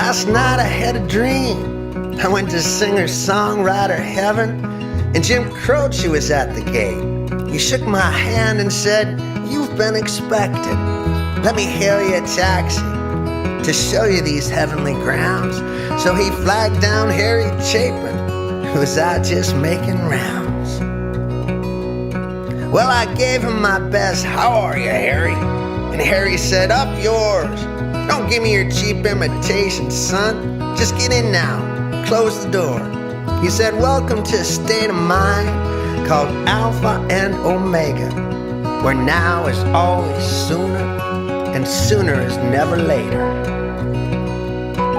Last night I had a dream. I went to Singer-Songwriter heaven, and Jim Croce was at the gate. He shook my hand and said, "You've been expected. Let me hail you a taxi to show you these heavenly grounds." So he flagged down Harry Chapin, who was out just making rounds. Well, I gave him my best, "How are you, Harry?" And Harry said, "Up yours. Don't give me your cheap imitation, son. Just get in now. Close the door." He said, "Welcome to a state of mind called Alpha and Omega, where now is always sooner, and sooner is never later."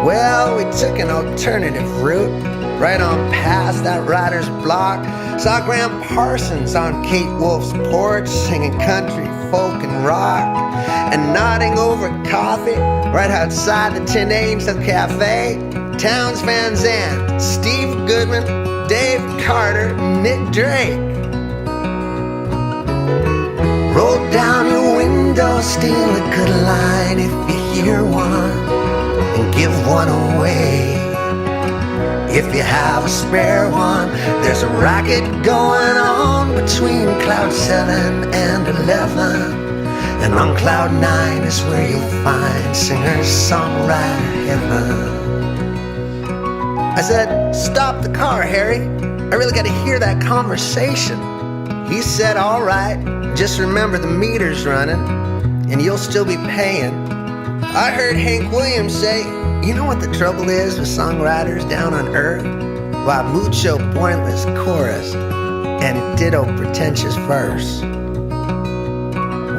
Well, we took an alternative route, right on past that writer's block. Saw Graham Parsons on Kate Wolf's porch, singing country, folk, and rock, and nodding over coffee right outside the Tin Angel Cafe. Townes Van Zandt, Steve Goodman, Dave Carter, Nick Drake. Roll down your window, steal a good line if you hear one, and give one away. If you have a spare one, there's a racket going on between cloud 7 and 11. And on cloud 9 is where you'll find singer-songwriter heaven. I said, "Stop the car, Harry. I really got to hear that conversation." He said, "All right, just remember the meter's running, and you'll still be paying." I heard Hank Williams say, "You know what the trouble is with songwriters down on earth? Why, mucho pointless chorus and ditto pretentious verse."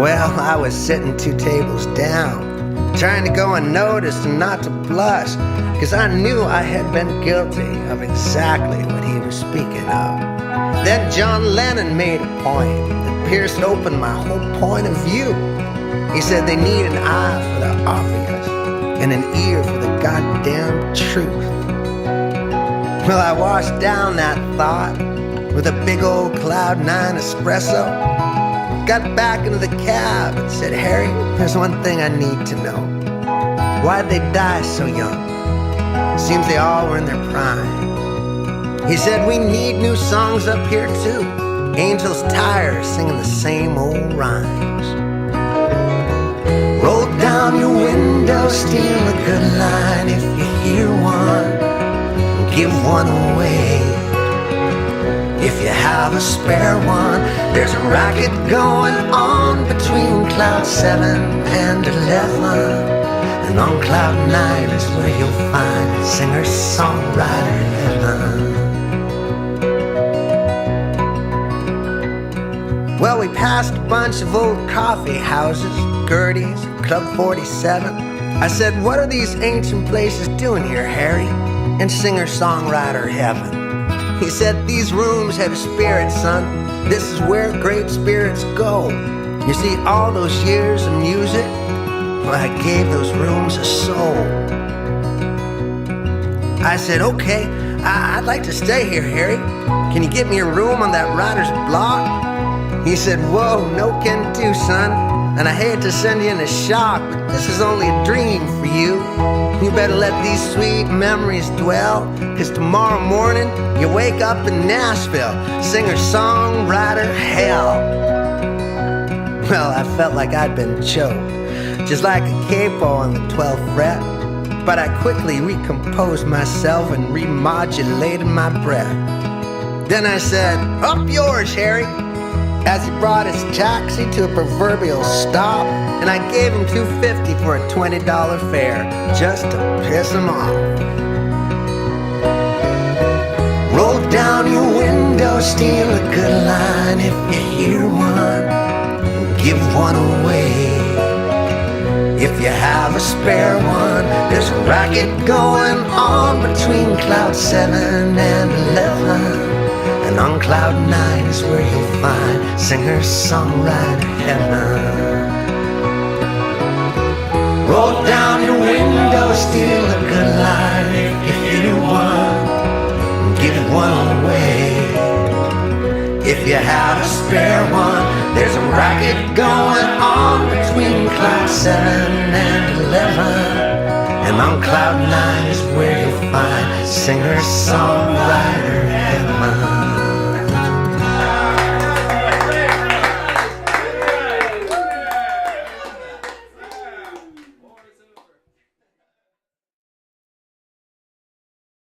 Well, I was sitting 2 tables down, trying to go unnoticed and not to blush, because I knew I had been guilty of exactly what he was speaking of. Then John Lennon made a point that pierced open my whole point of view. He said they need an eye for the obvious and an ear for the goddamn truth. Well, I washed down that thought with a big old cloud 9 espresso, got back into the cab and said, "Harry, there's one thing I need to know. Why'd they die so young? Seems they all were in their prime." He said, "We need new songs up here too. Angels tired of singing the same old rhymes." Roll down your window, steal a good line if you hear one, give one away. If you have a spare one, there's a racket going on between cloud 7 and 11. And on cloud 9 is where you'll find singer-songwriter heaven. Well, we passed a bunch of old coffee houses, Gertie's, Club 47. I said, "What are these ancient places doing here, Harry, in singer-songwriter heaven?" He said, "These rooms have spirits, son. This is where great spirits go. You see, all those years of music, well, I gave those rooms a soul." I said, "Okay, I'd like to stay here, Harry. Can you get me a room on that writer's block?" He said, "Whoa, no can do, son. And I hate to send you in a shock, but this is only a dream for you. You better let these sweet memories dwell, 'cause tomorrow morning you wake up in Nashville, singer-songwriter hell." Well, I felt like I'd been choked, just like a capo on the 12th fret. But I quickly recomposed myself and remodulated my breath. Then I said, "Up yours, Harry," as he brought his taxi to a proverbial stop, and I gave him $2.50 for a $20 fare, just to piss him off. Roll down your window, steal a good line if you hear one, give one away. If you have a spare one, there's a racket going on between cloud 7 and 11. And on cloud 9 is where you'll find singer-songwriter heaven. Roll down your window, steal a good line if you hear one, give one away. If you have a spare one, there's a racket going on between cloud 7 and 11. And on cloud nine is where you'll find singer-songwriter heaven.